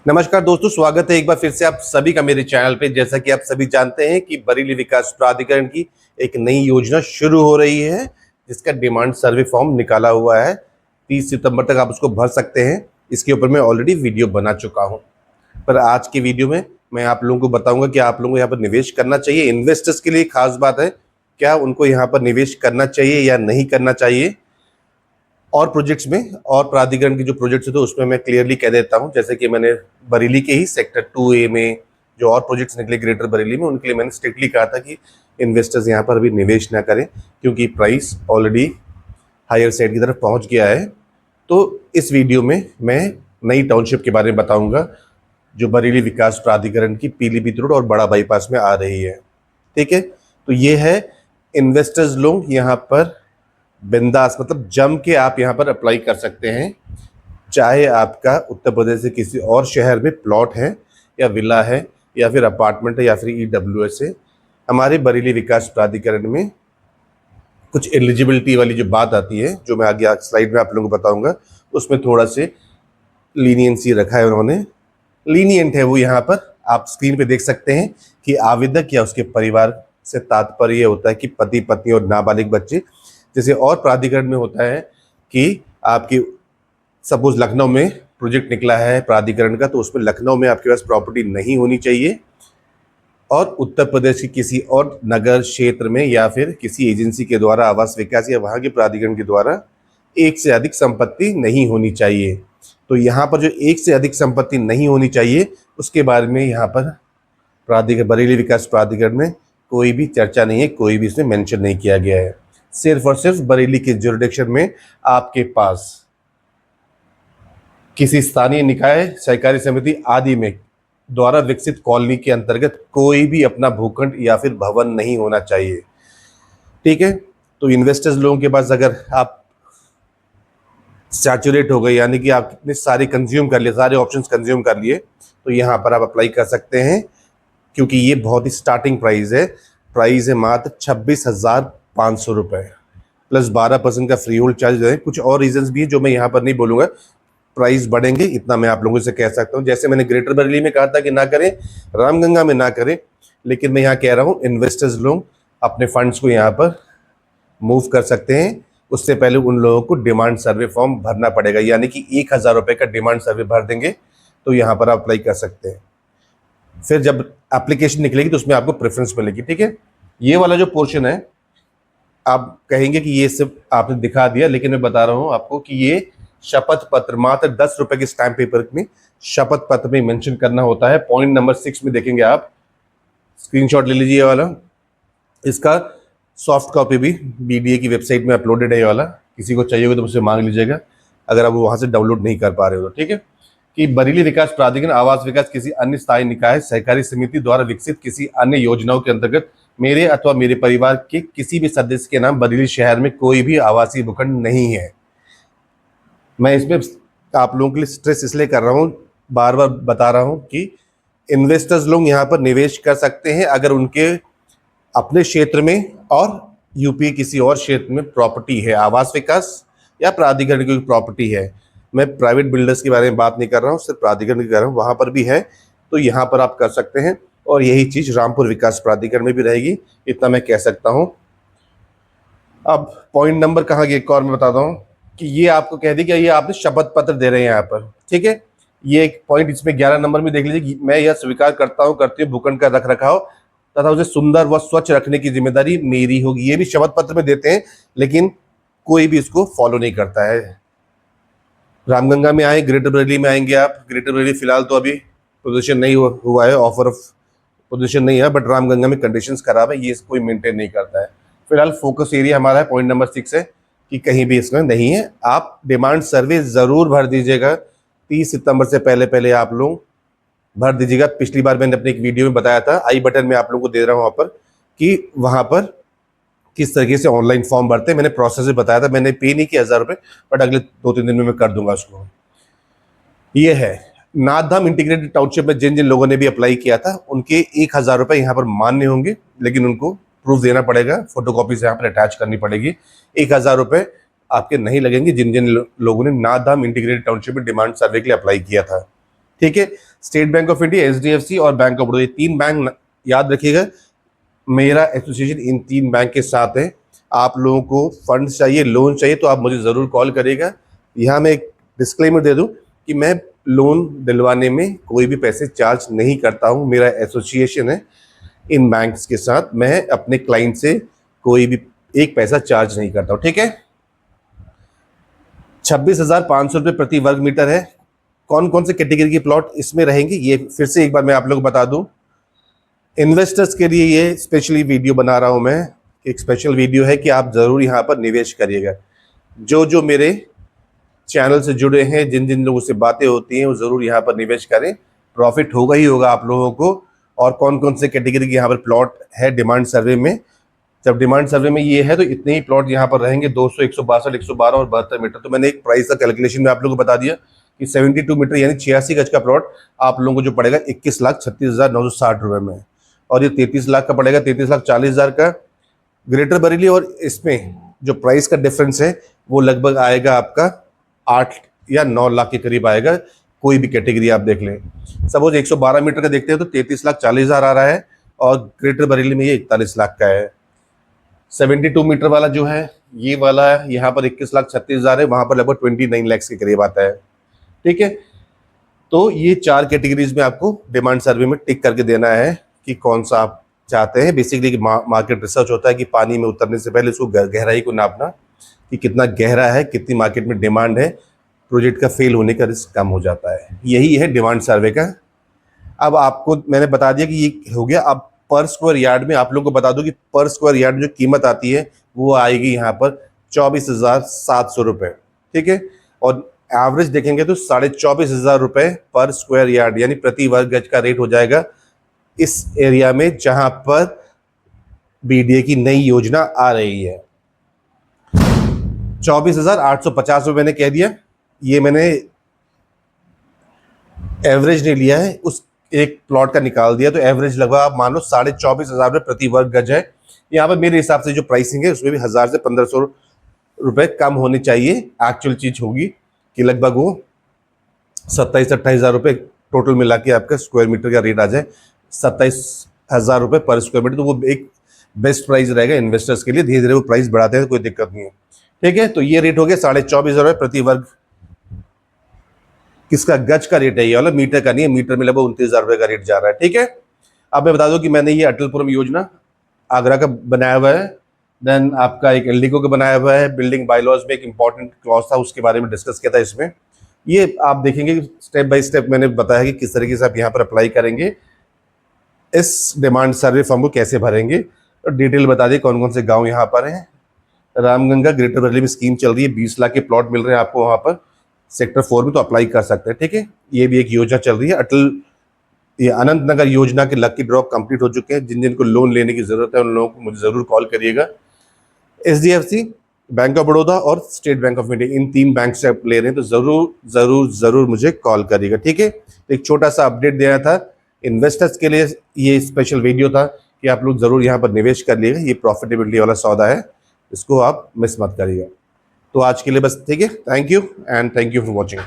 नमस्कार दोस्तों, स्वागत है एक बार फिर से आप सभी का मेरे चैनल पे। जैसा कि आप सभी जानते हैं कि बरेली विकास प्राधिकरण की एक नई योजना शुरू हो रही है, जिसका डिमांड सर्वे फॉर्म निकाला हुआ है। 30 सितंबर तक आप उसको भर सकते हैं। इसके ऊपर मैं ऑलरेडी वीडियो बना चुका हूं, पर आज की वीडियो में मैं आप लोगों को बताऊंगा कि आप लोगों को यहाँ पर निवेश करना चाहिए। इन्वेस्टर्स के लिए खास बात है, क्या उनको यहाँ पर निवेश करना चाहिए या नहीं करना चाहिए। और प्रोजेक्ट्स में और प्राधिकरण के जो प्रोजेक्ट्स थे उसमें मैं क्लियरली कह देता हूं, जैसे कि मैंने बरेली के ही सेक्टर 2A में जो और प्रोजेक्ट्स निकले ग्रेटर बरेली में, उनके लिए मैंने स्ट्रिक्टली कहा था कि इन्वेस्टर्स यहां पर अभी निवेश ना करें, क्योंकि प्राइस ऑलरेडी हायर साइड की तरफ पहुंच गया है। तो इस वीडियो में मैं नई टाउनशिप के बारे में बताऊंगा, जो बरेली विकास प्राधिकरण की पीलीभीत रोड और बड़ा बाईपास में आ रही है। ठीक है, तो ये है। इन्वेस्टर्स लोग यहाँ पर बिंदास मतलब जम के आप यहाँ पर अप्लाई कर सकते हैं, चाहे आपका उत्तर प्रदेश से किसी और शहर में प्लॉट है या विला है या फिर अपार्टमेंट है या फिर EWS है। हमारे बरेली विकास प्राधिकरण में कुछ एलिजिबिलिटी वाली जो बात आती है, जो मैं आगे स्लाइड में आप लोगों को बताऊंगा, उसमें थोड़ा से लीनियंसी रखा है उन्होंने। लीनियंट है वो, यहाँ पर आप स्क्रीन पे देख सकते हैं कि आवेदक या उसके परिवार से तात्पर्य होता है कि पति पत्नी और नाबालिग बच्चे। जैसे और प्राधिकरण में होता है कि आपकी सपोज लखनऊ में प्रोजेक्ट निकला है प्राधिकरण का, तो उसमें लखनऊ में आपके पास प्रॉपर्टी नहीं होनी चाहिए, और उत्तर प्रदेश के किसी और नगर क्षेत्र में या फिर किसी एजेंसी के द्वारा आवास विकास या वहाँ के प्राधिकरण के द्वारा एक से अधिक संपत्ति नहीं होनी चाहिए। तो यहाँ पर जो एक से अधिक संपत्ति नहीं होनी चाहिए, उसके बारे में यहाँ पर प्राधिकरण बरेली विकास प्राधिकरण में कोई भी चर्चा नहीं है, कोई भी इसमें मेंशन नहीं किया गया है। सिर्फ और सिर्फ बरेली के जुरिडिक्शन में आपके पास किसी स्थानीय निकाय, सहकारी समिति आदि में द्वारा विकसित कॉलोनी के अंतर्गत कोई भी अपना भूखंड या फिर भवन नहीं होना चाहिए। ठीक है, तो इन्वेस्टर्स लोगों के पास अगर आप सैचुरेट हो गए, यानी कि आपने सारे कंज्यूम कर लिए, सारे ऑप्शंस कंज्यूम कर लिए, तो यहाँ पर आप अप्लाई कर सकते हैं, क्योंकि ये बहुत ही स्टार्टिंग प्राइस है मात्र 26,500 रुपये प्लस 12% का फ्री होल्ड चार्ज है। कुछ और रीजंस भी है जो मैं यहाँ पर नहीं बोलूँगा, प्राइस बढ़ेंगे इतना मैं आप लोगों से कह सकता हूँ। जैसे मैंने ग्रेटर बरेली में कहा था कि ना करें, रामगंगा में ना करें, लेकिन मैं यहाँ कह रहा हूँ इन्वेस्टर्स लोग अपने फंड्स को यहाँ पर मूव कर सकते हैं। उससे पहले उन लोगों को डिमांड सर्वे फॉर्म भरना पड़ेगा, यानी कि 1,000 रुपये का डिमांड सर्वे भर देंगे तो यहाँ पर आप अप्लाई कर सकते हैं। फिर जब एप्लीकेशन निकलेगी तो उसमें आपको प्रेफरेंस मिलेगी। ठीक है, ये वाला जो पोर्शन है, आप कहेंगे कि ये सब आपने दिखा दिया, लेकिन मैं बता रहा हूँ आपको कि ये शपथ पत्र मात्र 10 रुपए के स्टैम्प पेपर में शपथ पत्र में मेंशन करना होता है। पॉइंट नंबर 6 में देखेंगे आप, स्क्रीनशॉट ले लीजिए ये वाला। इसका सॉफ्ट कॉपी भी BDA की वेबसाइट में अपलोडेड है ये वाला, किसी को चाहिए होगा तो मुझसे मांग लीजिएगा अगर आप वहाँ से डाउनलोड नहीं कर पा रहे हो तो। ठीक है, कि बरेली विकास प्राधिकरण आवास विकास किसी अन्य स्थायी निकाय, सहकारी समिति द्वारा विकसित किसी अन्य योजनाओं के अंतर्गत मेरे अथवा मेरे परिवार के किसी भी सदस्य के नाम बरेली शहर में कोई भी आवासीय भूखंड नहीं है। मैं इसमें आप लोगों के लिए स्ट्रेस इसलिए कर रहा हूँ, बार बार बता रहा हूँ कि इन्वेस्टर्स लोग यहाँ पर निवेश कर सकते हैं अगर उनके अपने क्षेत्र में और यूपी किसी और क्षेत्र में प्रॉपर्टी है, आवास विकास या प्राधिकरण की प्रॉपर्टी है। मैं प्राइवेट बिल्डर्स के बारे में बात नहीं कर रहा हूँ, सिर्फ प्राधिकरण की कर रहा हूँ, वहाँ पर भी है तो यहाँ पर आप कर सकते हैं। और यही चीज़ रामपुर विकास प्राधिकरण में भी रहेगी, इतना मैं कह सकता हूँ। अब पॉइंट नंबर कहाँ गया, एक और मैं बताता हूँ कि ये आपको कह दी कि ये आपने शपथ पत्र दे रहे हैं यहाँ पर। ठीक है, ये एक पॉइंट इसमें 11 नंबर में देख लीजिए, मैं यह स्वीकार करती हूँ भूखंड का रख रखाव तथा उसे सुंदर व स्वच्छ रखने की जिम्मेदारी मेरी होगी। ये भी शपथ पत्र में देते हैं, लेकिन कोई भी इसको फॉलो नहीं करता है। रामगंगा में आए, ग्रेटर बरेली में आएंगे आप। ग्रेटर बरेली फिलहाल तो अभी पोजीशन नहीं हुआ है, ऑफर ऑफ पोजीशन नहीं है, बट रामगंगा में कंडीशंस खराब है, ये कोई मेंटेन नहीं करता है। फिलहाल फोकस एरिया हमारा है, पॉइंट नंबर 6 है कि कहीं भी इसमें नहीं है। आप डिमांड सर्वे ज़रूर भर दीजिएगा, 30 सितंबर से पहले पहले आप लोग भर दीजिएगा। पिछली बार मैंने अपने एक वीडियो में बताया था, आई बटन में आप लोगों को दे रहा हूँ वहाँ पर, कि वहाँ पर किस तरीके से ऑनलाइन फॉर्म भरते हैं। मैंने प्रोसेस भी बताया था, मैंने पे नहीं किया 1,000 रुपये, बट अगले 2-3 दिन में मैं कर दूंगा उसको। ये है नाथधाम इंटीग्रेटेड टाउनशिप में जिन जिन लोगों ने भी अप्लाई किया था उनके 1,000 रुपये यहाँ पर मान्य होंगे, लेकिन उनको प्रूफ देना पड़ेगा, फोटोकॉपी से यहाँ पर अटैच करनी पड़ेगी। 1,000 रुपये आपके नहीं लगेंगे जिन जिन लोगों ने नाथधाम इंटीग्रेटेड टाउनशिप में डिमांड सर्वे के लिए अप्लाई किया था। ठीक है। State bank of India, HDFC और बैंक ऑफ बड़ौदा, ये 3 बैंक याद रखिएगा। मेरा एसोसिएशन इन 3 बैंक के साथ है। आप लोगों को फंड्स चाहिए, लोन चाहिए, तो आप मुझे ज़रूर कॉल करिएगा। यहाँ मैं एक डिस्क्लेमर दे दूँ कि मैं लोन दिलवाने में कोई भी पैसे चार्ज नहीं करता हूँ। मेरा एसोसिएशन है इन बैंक्स के साथ, मैं अपने क्लाइंट से कोई भी एक पैसा चार्ज नहीं करता हूँ। ठीक है। 26,500 रुपये प्रति वर्ग मीटर है। कौन कौन से कैटेगरी के प्लॉट इसमें रहेंगे, ये फिर से एक बार मैं आप लोगों को बता दूं। इन्वेस्टर्स के लिए ये स्पेशली वीडियो बना रहा हूं मैं, एक स्पेशल वीडियो है कि आप ज़रूर यहाँ पर निवेश करिएगा। जो जो मेरे चैनल से जुड़े हैं, जिन जिन लोगों से बातें होती हैं, वो ज़रूर यहाँ पर निवेश करें। प्रॉफिट होगा ही होगा आप लोगों को। और कौन कौन से कैटेगरी के यहाँ पर प्लॉट है डिमांड सर्वे में, जब डिमांड सर्वे में ये है तो इतने ही प्लॉट यहाँ पर रहेंगे, 200, 162, 112 और 72 मीटर। तो मैंने एक प्राइस का कैलकुलेशन में आप लोगों को बता दिया कि 72 मीटर यानी 86 गज का प्लॉट आप लोगों को जो पड़ेगा 21,36,960 रुपये में। और ये 33 लाख का पड़ेगा 33,40,000 का ग्रेटर बरेली। और इसमें जो प्राइस का डिफरेंस है वो लगभग आएगा आपका 8 या 9 लाख के करीब आएगा। कोई भी कैटेगरी आप देख लें, सपोज 112 मीटर का देखते हैं तो 33,40,000 आ रहा है, और ग्रेटर बरेली में ये 41 लाख का है। 72 मीटर वाला जो है ये वाला यहाँ पर 21,36,000 है, वहाँ पर लगभग 29 लाख के करीब आता है। ठीक है। तो ये 4 कैटेगरीज में आपको डिमांड सर्वे में टिक करके देना है कि कौन सा आप चाहते हैं। बेसिकली मार्केट रिसर्च होता है कि पानी में उतरने से पहले उसको गहराई को नापना कि कितना गहरा है, कितनी मार्केट में डिमांड है, प्रोजेक्ट का फेल होने का रिस्क कम हो जाता है। यही है डिमांड सर्वे का। अब आपको मैंने बता दिया कि ये हो गया। अब पर स्क्वायर यार्ड में आप लोगों को बता दूं कि पर स्क्वायर यार्ड जो कीमत आती है वो आएगी यहाँ पर 24,700 रुपये। ठीक है। और एवरेज देखेंगे तो 24,500 रुपये पर स्क्वायर यार्ड यानी प्रति वर्ग गज का रेट हो जाएगा इस एरिया में जहां पर बीडीए की नई योजना आ रही है। 24,850 रुपये मैंने कह दिया। ये मैंने एवरेज नहीं लिया है, उस एक प्लॉट का निकाल दिया, तो एवरेज लगभग आप मान लो 24,500 रुपये प्रति वर्ग गज है। यहाँ पर मेरे हिसाब से जो प्राइसिंग है उसमें भी 1,000 से 1,500 रुपये कम होनी चाहिए। एक्चुअल चीज होगी कि लगभग वो 27-28,000 रुपये टोटल मिला के आपका स्क्वायर मीटर का रेट आ जाए, 27,000 रुपये पर स्क्वायर मीटर। तो वो एक बेस्ट प्राइस रहेगा इन्वेस्टर्स के लिए। धीरे धीरे वो प्राइस बढ़ाते हैं तो कोई दिक्कत नहीं है। ठीक है। तो ये रेट हो गया 24,500 रुपये प्रति वर्ग। किसका गज का रेट है ये वाला, मीटर का नहीं है। मीटर में लगभग 29,000 रुपये का रेट जा रहा है। ठीक है। अब मैं बता दूं कि मैंने ये अटलपुरम योजना आगरा का बनाया हुआ है, देन आपका एक एलडीको का बनाया हुआ है। बिल्डिंग बायलॉज में एक इंपॉर्टेंट क्लॉज था, उसके बारे में डिस्कस किया था इसमें। ये आप देखेंगे स्टेप बाय स्टेप मैंने बताया कि किस तरीके से आप यहाँ पर अप्लाई करेंगे, इस डिमांड सर्वे फॉर्म को कैसे भरेंगे, और डिटेल बता दिए कौन कौन से गाँव यहाँ पर हैं। रामगंगा ग्रेटर बरेली में स्कीम चल रही है, 20 लाख के प्लॉट मिल रहे हैं आपको वहाँ पर सेक्टर 4 में, तो अप्लाई कर सकते हैं। ठीक है। ये भी एक योजना चल रही है अटल, ये अनंत नगर योजना के लकी ड्रॉ कंप्लीट हो चुके हैं। जिन जिन को लोन लेने की जरूरत है उन लोगों को मुझे जरूर कॉल करिएगा। एचडीएफसी, बैंक ऑफ बड़ौदा और state bank of India, in 3 bank से आप ले रहे हैं तो जरूर जरूर जरूर मुझे कॉल करिएगा। ठीक है। एक छोटा सा अपडेट देना था इन्वेस्टर्स के लिए, ये स्पेशल वीडियो था कि आप लोग जरूर यहाँ पर निवेश कर लीजिएगा। ये प्रॉफिटेबिलिटी वाला सौदा है, इसको आप मिस मत करिएगा। तो आज के लिए बस, ठीक है। Thank you and thank you for watching.